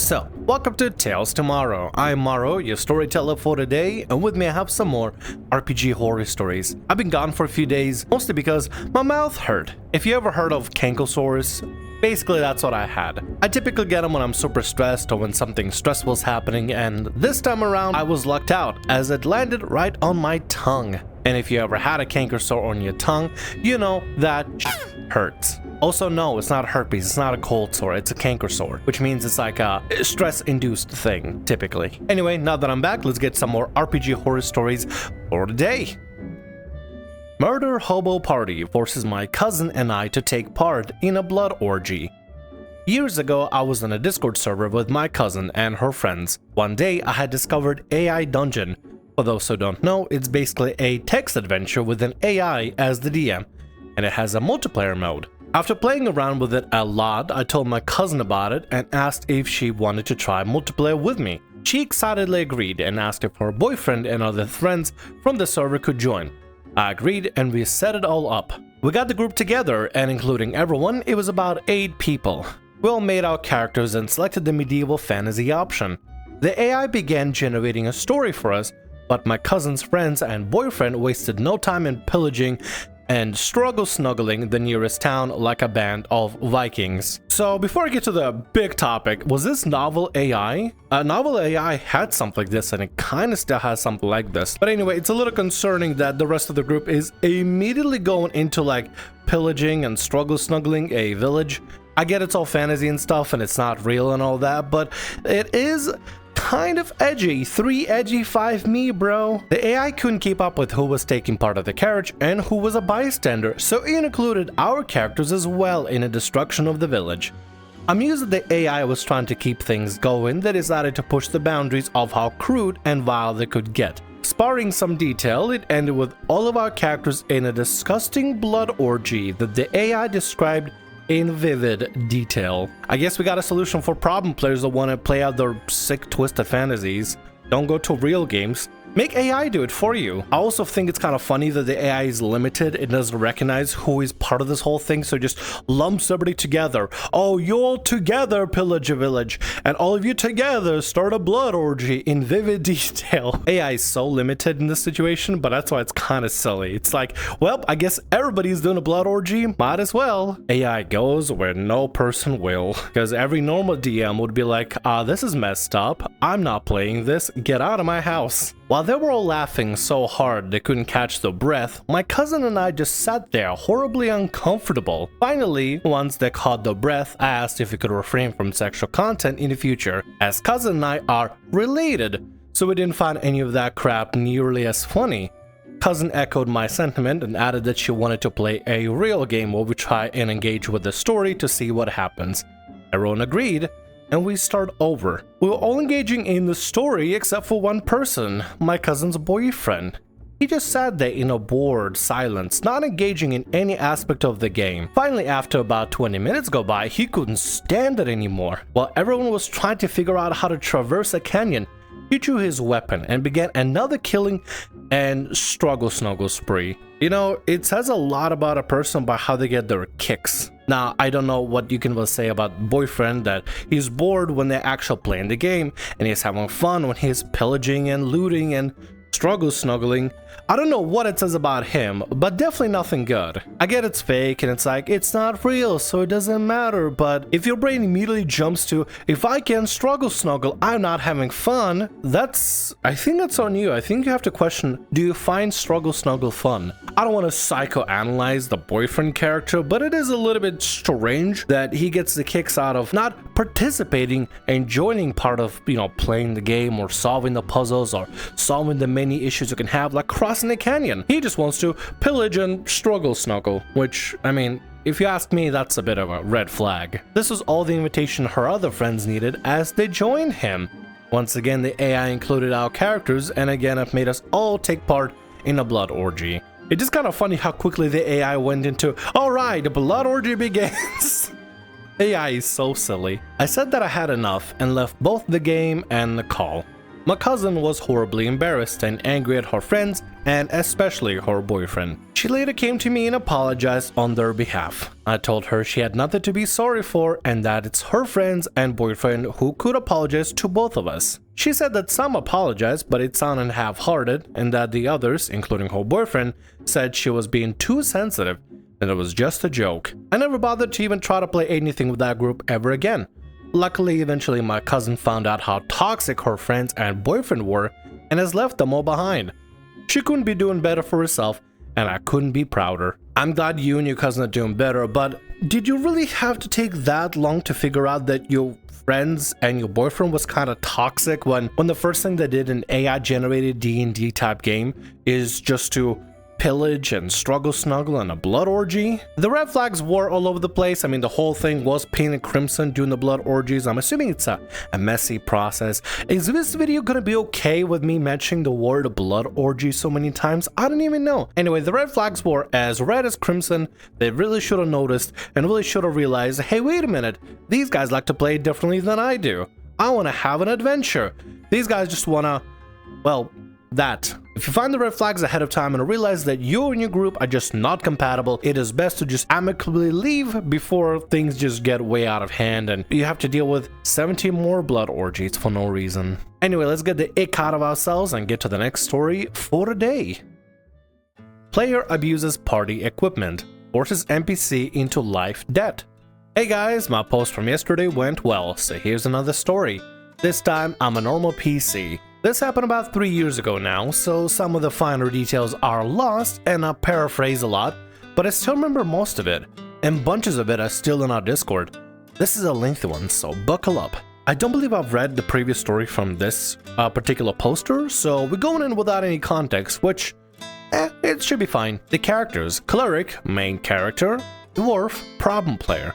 So, welcome to Tales Tomorrow. I'm Morrow, your storyteller for today, and with me I have some more RPG horror stories. I've been gone for a few days, mostly because my mouth hurt. If you ever heard of cankersaurs, basically that's what I had. I typically get them when I'm super stressed or when something stressful is happening, and this time around I was lucked out as it landed right on my tongue. And if you ever had a cankersaur on your tongue, you know that hurts. Also, no, it's not herpes, it's not a cold sore, it's a canker sore, which means it's like a stress-induced thing, typically. Anyway, now that I'm back, let's get some more RPG horror stories for today. Murder-Hobo party forces my cousin and I to take part in a blood orgy. Years ago, I was on a Discord server with my cousin and her friends. One day, I had discovered AI Dungeon. For those who don't know, it's basically a text adventure with an AI as the DM, and it has a multiplayer mode. After playing around with it a lot, I told my cousin about it and asked if she wanted to try multiplayer with me. She excitedly agreed and asked if her boyfriend and other friends from the server could join. I agreed and we set it all up. We got the group together and including everyone, it was about 8 people. We all made our characters and selected the medieval fantasy option. The AI began generating a story for us, but my cousin's friends and boyfriend wasted no time in pillaging and struggle snuggling the nearest town like a band of Vikings. So before I get to the big topic, was this novel AI? Novel AI had something like this and it kind of still has something like this. But anyway, it's a little concerning that the rest of the group is immediately going into like pillaging and struggle snuggling a village. I get it's all fantasy and stuff and it's not real and all that, but it is kind of edgy. 3 edgy, 5 me, bro. The AI couldn't keep up with who was taking part of the carriage and who was a bystander, so it included our characters as well in the destruction of the village. Amused that the AI was trying to keep things going, they decided to push the boundaries of how crude and vile they could get. Sparring some detail, it ended with all of our characters in a disgusting blood orgy that the AI described in vivid detail. I guess we got a solution for problem players that want to play out their sick, twisted fantasies. Don't go to real games. Make AI do it for you. I also think it's kind of funny that the AI is limited. It doesn't recognize who is part of this whole thing, so it just lumps everybody together. Oh, you all together pillage a village, and all of you together start a blood orgy in vivid detail. AI is so limited in this situation, but that's why it's kind of silly. It's like, well, I guess everybody's doing a blood orgy, might as well. AI goes where no person will, because every normal DM would be like, this is messed up. I'm not playing this. Get out of my house. While they were all laughing so hard they couldn't catch their breath, my cousin and I just sat there horribly uncomfortable. Finally, once they caught their breath, I asked if we could refrain from sexual content in the future, as cousin and I are related, so we didn't find any of that crap nearly as funny. Cousin echoed my sentiment and added that she wanted to play a real game where we try and engage with the story to see what happens. Everyone agreed, and we start over. We were all engaging in the story except for one person, my cousin's boyfriend. He just sat there in a bored silence, not engaging in any aspect of the game. Finally, after about 20 minutes go by, he couldn't stand it anymore. While everyone was trying to figure out how to traverse a canyon, he drew his weapon and began another killing and struggle snuggle spree. You know, it says a lot about a person by how they get their kicks. Now, I don't know what you can say about boyfriend, that he's bored when they're actually playing the game, and he's having fun when he's pillaging and looting and struggle snuggling. I don't know what it says about him, but definitely nothing good. I get it's fake and it's like, it's not real, so it doesn't matter, but if your brain immediately jumps to, if I can struggle snuggle, I'm not having fun, I think that's on you. I think you have to question, do you find struggle snuggle fun? I don't want to psychoanalyze the boyfriend character, but it is a little bit strange that he gets the kicks out of not participating and joining part of, playing the game or solving the puzzles or solving the many issues you can have, like crossing the canyon. He just wants to pillage and struggle snuggle, which, I mean, if you ask me, that's a bit of a red flag. This was all the invitation her other friends needed as they joined him. Once again, the AI included our characters, and again, it made us all take part in a blood orgy. It's just kind of funny how quickly the AI went into, alright, the blood orgy begins. AI is so silly. I said that I had enough and left both the game and the call. My cousin was horribly embarrassed and angry at her friends and especially her boyfriend. She later came to me and apologized on their behalf. I told her she had nothing to be sorry for and that it's her friends and boyfriend who could apologize to both of us. She said that some apologized, but it sounded half-hearted, and that the others, including her boyfriend, said she was being too sensitive and it was just a joke. I never bothered to even try to play anything with that group ever again. Luckily, eventually my cousin found out how toxic her friends and boyfriend were and has left them all behind. She couldn't be doing better for herself, and I couldn't be prouder. I'm glad you and your cousin are doing better, but did you really have to take that long to figure out that your friends and your boyfriend was kind of toxic when the first thing they did in AI-generated D&D type game is just to pillage and struggle snuggle in a blood orgy? The red flags were all over the place. I mean, the whole thing was painted crimson during the blood orgies. I'm assuming it's a messy process. Is this video gonna be okay with me mentioning the word blood orgy so many times? I don't even know. Anyway, the red flags were as red as crimson. They really should have noticed and really should have realized, hey, wait a minute, these guys like to play it differently than I do. I want to have an adventure. These guys just wanna, well, that. If you find the red flags ahead of time and realize that you and your group are just not compatible, it is best to just amicably leave before things just get way out of hand and you have to deal with 17 more blood orgies for no reason. Anyway, let's get the ick out of ourselves and get to the next story for today. Player abuses party equipment, forces NPC into life debt. Hey guys, my post from yesterday went well, so here's another story. This time I'm a normal PC. This happened about 3 years ago now, so some of the finer details are lost and I paraphrase a lot, but I still remember most of it, and bunches of it are still in our Discord. This is a lengthy one, so buckle up. I don't believe I've read the previous story from this particular poster, so we're going in without any context, which, it should be fine. The characters: Cleric, main character; Dwarf, problem player.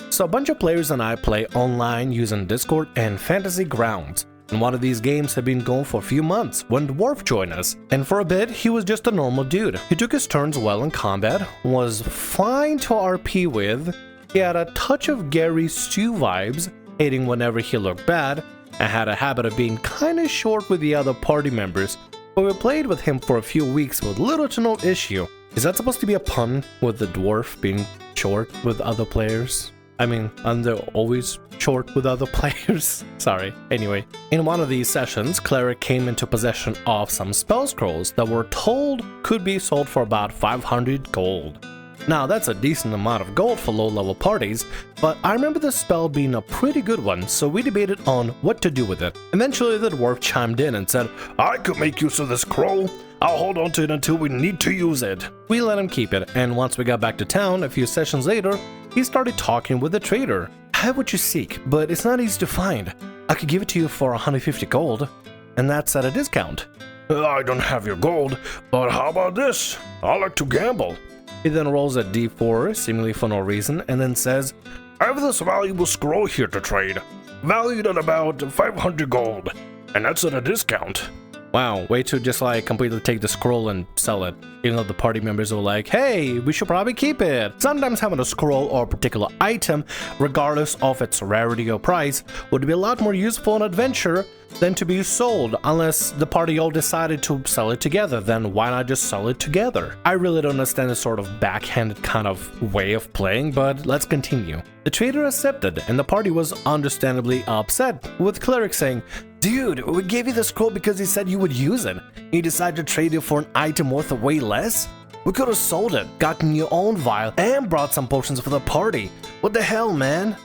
So a bunch of players and I play online using Discord and Fantasy Grounds. And one of these games had been going for a few months when Dwarf joined us, and for a bit he was just a normal dude. He took his turns well in combat, was fine to RP with, he had a touch of Garry Stew vibes, hating whenever he looked bad, and had a habit of being kinda short with the other party members, but we played with him for a few weeks with little to no issue. Is that supposed to be a pun with the dwarf being short with other players? I mean, aren't they always short with other players? Sorry. Anyway, in one of these sessions, Cleric came into possession of some spell scrolls that were told could be sold for about 500 gold. Now, that's a decent amount of gold for low-level parties, but I remember the spell being a pretty good one, so we debated on what to do with it. Eventually, the dwarf chimed in and said, "I could make use of this scroll. I'll hold on to it until we need to use it." We let him keep it, and once we got back to town a few sessions later, he started talking with the trader. "I have what you seek, but it's not easy to find. I could give it to you for 150 gold, and that's at a discount." "I don't have your gold, but how about this? I like to gamble." He then rolls a d4, seemingly for no reason, and then says, "I have this valuable scroll here to trade, valued at about 500 gold, and that's at a discount." Wow, way to just like completely take the scroll and sell it, even though the party members were like, "Hey, we should probably keep it." Sometimes having a scroll or a particular item, regardless of its rarity or price, would be a lot more useful in adventure than to be sold, unless the party all decided to sell it together. Then why not just sell it together? I really don't understand this sort of backhanded kind of way of playing, but let's continue. The trader accepted, and the party was understandably upset, with Cleric saying, "Dude, we gave you the scroll because he said you would use it. You decided to trade it for an item worth way less? We could have sold it, gotten your own vial, and brought some potions for the party. What the hell, man?"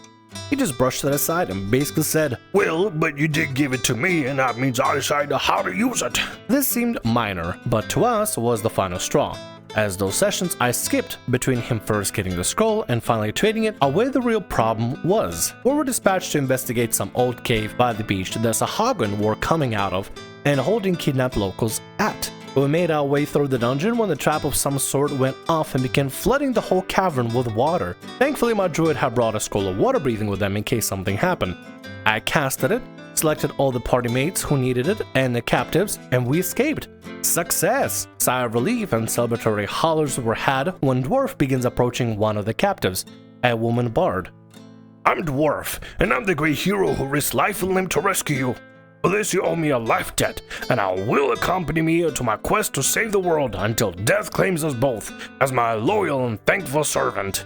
He just brushed it aside and basically said, "Well, but you did give it to me, and that means I decided how to use it." This seemed minor, but to us was the final straw, as those sessions I skipped between him first getting the scroll and finally trading it are where the real problem was. We were dispatched to investigate some old cave by the beach that Sahagin were coming out of and holding kidnapped locals at. We made our way through the dungeon when the trap of some sort went off and began flooding the whole cavern with water. Thankfully, my druid had brought a scroll of water breathing with them in case something happened. I casted it, selected all the party mates who needed it and the captives, and we escaped. Success! Sigh of relief and celebratory hollers were had when Dwarf begins approaching one of the captives, a woman bard. "I'm Dwarf, and I'm the great hero who risked life and limb to rescue you. For this you owe me a life debt, and I will accompany me to my quest to save the world until death claims us both as my loyal and thankful servant.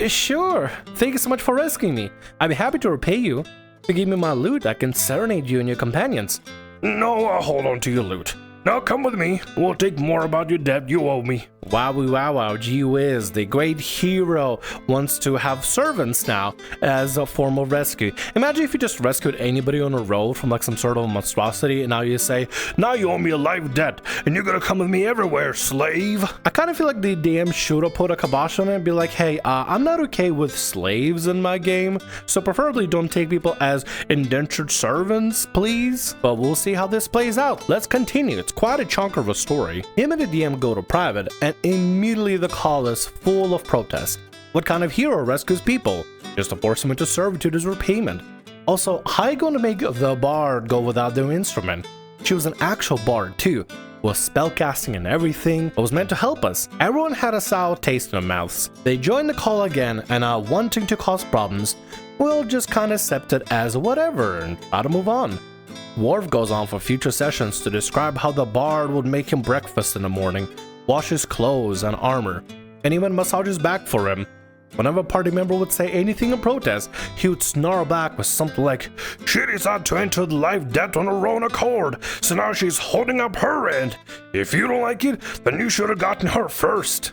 Sure. Thank you so much for rescuing me. I'd be happy to repay you. If you give me my loot, I can serenade you and your companions. No, I'll hold on to your loot. Now come with me. We'll take more about your debt you owe me. Wow, gee whiz, the great hero wants to have servants now as a form of rescue. Imagine if you just rescued anybody on a road from like some sort of monstrosity and now you say, now you owe me a life debt and you're gonna come with me everywhere, slave. I kind of feel like the DM should have put a kibosh on it and be like, hey, I'm not okay with slaves in my game, so preferably don't take people as indentured servants, please. But we'll see how this plays out. Let's continue. It's quite a chunk of a story. Him and the DM go to private and immediately the call is full of protest. What kind of hero rescues people? Just to force them into servitude as repayment. Also, how are you going to make the bard go without their instrument? She was an actual bard too, was spellcasting and everything, but was meant to help us. Everyone had a sour taste in their mouths. They joined the call again and are wanting to cause problems. We'll just kind of accept it as whatever and try to move on. Worf goes on for future sessions to describe how the bard would make him breakfast in the morning, wash his clothes and armor, and even massage his back for him. Whenever a party member would say anything in protest, he would snarl back with something like, she decided to enter the life debt on her own accord, so now she's holding up her end. If you don't like it, then you should have gotten her first.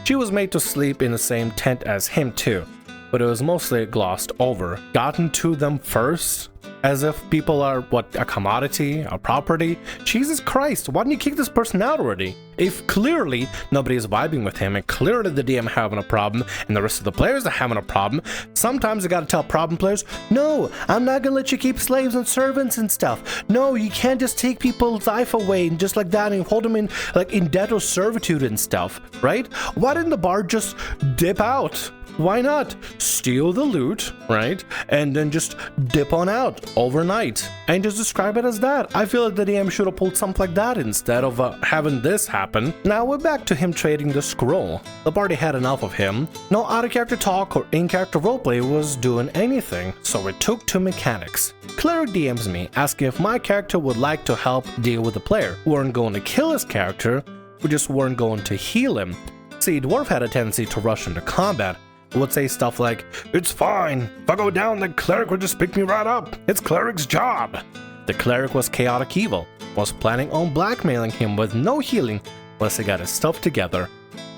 She was made to sleep in the same tent as him too, but it was mostly glossed over. Gotten to them first? As if people are, what, a commodity, a property? Jesus Christ, why didn't you kick this person out already? If clearly nobody is vibing with him and clearly the DM having a problem and the rest of the players are having a problem, sometimes you gotta tell problem players, no, I'm not gonna let you keep slaves and servants and stuff. No, you can't just take people's life away and just like that and hold them in like in debt or servitude and stuff, right? Why didn't the bard just dip out? Why not steal the loot, right? And then just dip on out overnight and just describe it as that. I feel like the DM should have pulled something like that instead of having this happen. Now we're back to him trading the scroll. The party had enough of him. No out-of-character talk or in-character roleplay was doing anything, so it took to mechanics. Cleric DMs me, asking if my character would like to help deal with the player. We weren't going to kill his character, we just weren't going to heal him. See, Dwarf had a tendency to rush into combat. Would say stuff like, it's fine, if I go down the cleric would just pick me right up, it's cleric's job. The cleric was chaotic evil, was planning on blackmailing him with no healing unless he got his stuff together.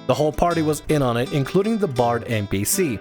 The whole party was in on it, including the bard NPC.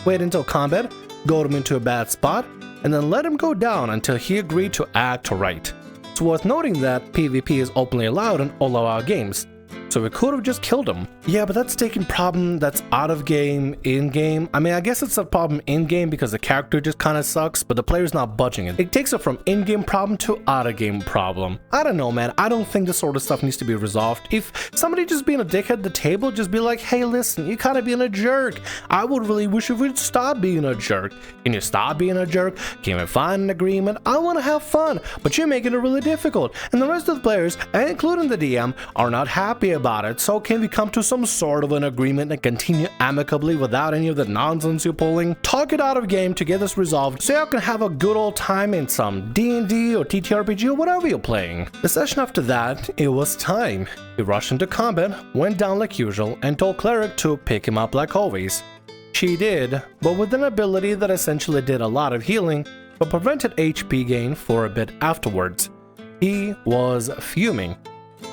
Wait until combat, goad him into a bad spot, and then let him go down until he agreed to act right. It's worth noting that PvP is openly allowed in all of our games, so we could have just killed him. Yeah, but that's taking problem that's out of game, in game. I mean, I guess it's a problem in game because the character just kind of sucks, but the player's not budging it. It takes it from in-game problem to out-of-game problem. I don't know, man. I don't think this sort of stuff needs to be resolved. If somebody just being a dickhead at the table, just be like, hey, listen, you kind of being a jerk. I would really wish if we'd stop being a jerk. Can you stop being a jerk? Can we find an agreement? I want to have fun, but you're making it really difficult. And the rest of the players, including the DM, are not happy about it. So can we come to some sort of an agreement and continue amicably without any of the nonsense you're pulling? Talk it out of game to get this resolved so y'all can have a good old time in some D&D or TTRPG or whatever you're playing. The session after that, it was time. He rushed into combat, went down like usual, and told Cleric to pick him up like always. She did, but with an ability that essentially did a lot of healing, but prevented HP gain for a bit afterwards. He was fuming.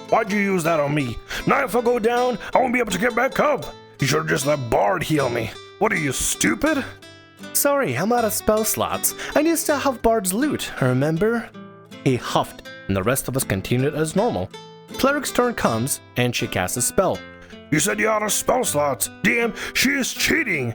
Why'd you use that on me? Now if I go down, I won't be able to get back up. You should've just let Bard heal me. What are you, stupid? Sorry, I'm out of spell slots, and you still have Bard's loot, remember? He huffed, and the rest of us continued as normal. Cleric's turn comes, and she casts a spell. You said you're out of spell slots. DM, she is cheating.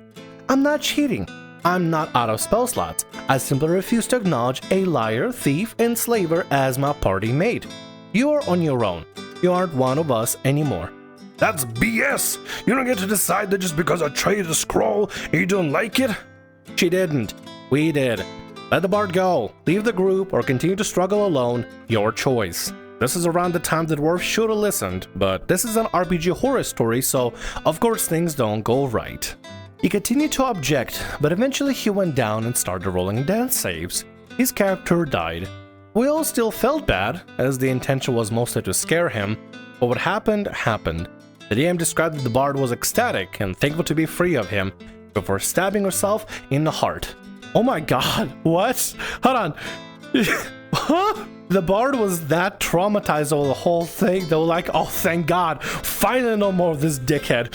I'm not cheating. I'm not out of spell slots. I simply refuse to acknowledge a liar, thief, and slaver as my party mate. You are on your own. You aren't one of us anymore. That's BS! You don't get to decide that just because I traded a scroll and you don't like it? She didn't. We did. Let the bard go. Leave the group or continue to struggle alone. Your choice. This is around the time that Dwarf should have listened, but this is an RPG horror story, so of course things don't go right. He continued to object, but eventually he went down and started rolling dance saves. His character died. We all still felt bad, as the intention was mostly to scare him, but what happened, happened. The DM described that the bard was ecstatic and thankful to be free of him, before stabbing herself in the heart. Oh my god, what? Hold on. Huh? The bard was that traumatized over the whole thing, they were like, oh thank god, finally no more of this dickhead.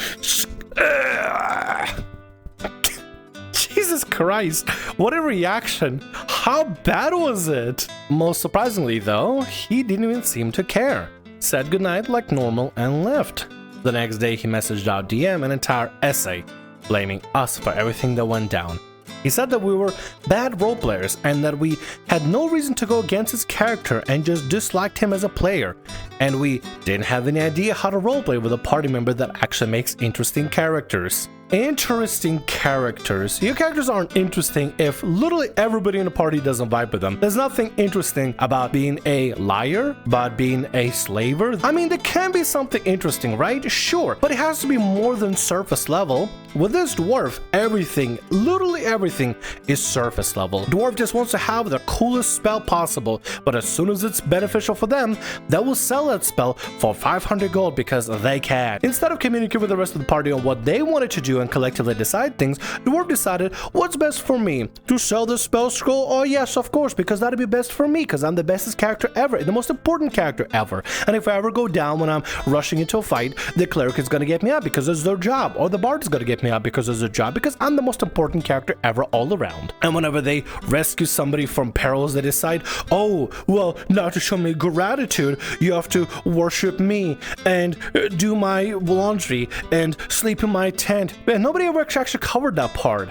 Jesus Christ, what a reaction. How bad was it? Most surprisingly though, he didn't even seem to care. Said goodnight like normal and left. The next day he messaged our DM an entire essay, blaming us for everything that went down. He said that we were bad roleplayers and that we had no reason to go against his character and just disliked him as a player, and we didn't have any idea how to roleplay with a party member that actually makes interesting characters. Interesting characters. Your characters aren't interesting if literally everybody in the party doesn't vibe with them. There's nothing interesting about being a liar, about being a slaver. I mean, there can be something interesting, right? Sure, but it has to be more than surface level. With this dwarf, everything, literally everything, is surface level. Dwarf just wants to have the coolest spell possible, but as soon as it's beneficial for them, they will sell that spell for 500 gold because they can. Instead of communicating with the rest of the party on what they wanted to do and collectively decide things, Dwarf decided, what's best for me? To sell the spell scroll? Oh yes, of course, because that'd be best for me, because I'm the bestest character ever, the most important character ever. And if I ever go down when I'm rushing into a fight, the cleric is gonna get me up because it's their job, or the bard is gonna get me up because it's their job, because I'm the most important character ever all around. And whenever they rescue somebody from perils, they decide, oh, well, now to show me gratitude, you have to worship me and do my laundry and sleep in my tent. And nobody ever actually covered that part.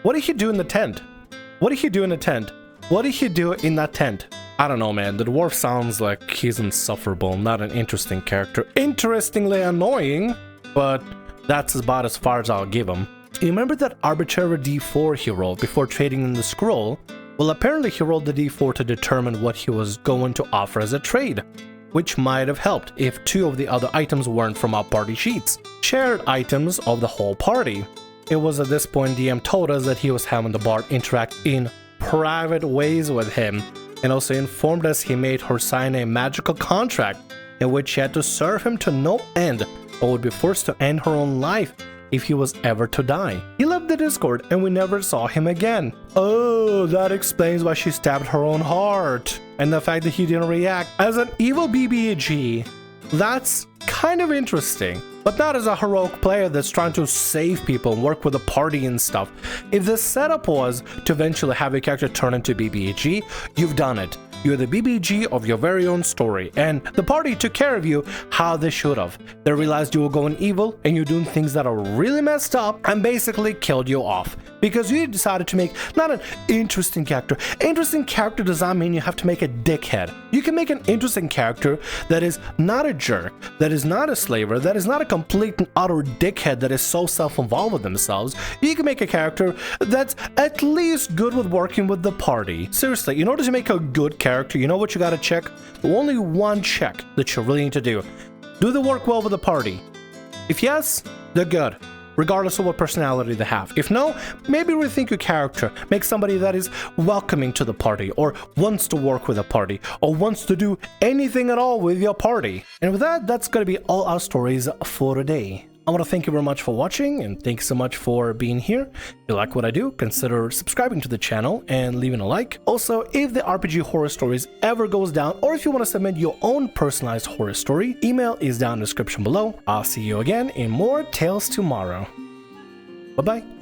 What did he do in the tent? What did he do in the tent? What did he do in that tent? I don't know, man. The dwarf sounds like he's insufferable, not an interesting character. Interestingly annoying, but that's about as far as I'll give him. You remember that arbitrary D4 he rolled before trading in the scroll? Well, apparently he rolled the D4 to determine what he was going to offer as a trade, which might have helped if two of the other items weren't from our party sheets. Shared items of the whole party. It was at this point DM told us that he was having the bard interact in private ways with him, and also informed us he made her sign a magical contract in which she had to serve him to no end, or would be forced to end her own life if he was ever to die. He left the Discord and we never saw him again. Oh, that explains why she stabbed her own heart, and the fact that he didn't react. As an evil BBG, that's kind of interesting, but not as a heroic player that's trying to save people and work with a party and stuff. If the setup was to eventually have a character turn into BBG, you've done it. You're the BBG of your very own story, and the party took care of you how they should have. They realized you were going evil and you're doing things that are really messed up and basically killed you off because you decided to make not an interesting character. Interesting character does not mean you have to make a dickhead. You can make an interesting character that is not a jerk, that is not a slaver, that is not a complete and utter dickhead that is so self-involved with themselves. You can make a character that's at least good with working with the party. Seriously, in order to make a good character, you know what you gotta check? Only one check that you really need to do. Do they work well with the party? If yes, they're good, regardless of what personality they have. If no, maybe rethink your character. Make somebody that is welcoming to the party, or wants to work with a party, or wants to do anything at all with your party. And with that, that's gonna be all our stories for today. I want to thank you very much for watching, and thanks so much for being here. If you like what I do, consider subscribing to the channel and leaving a like. Also, if the RPG Horror Stories ever goes down, or if you want to submit your own personalized horror story, email is down in the description below. I'll see you again in more Tales tomorrow. Bye-bye.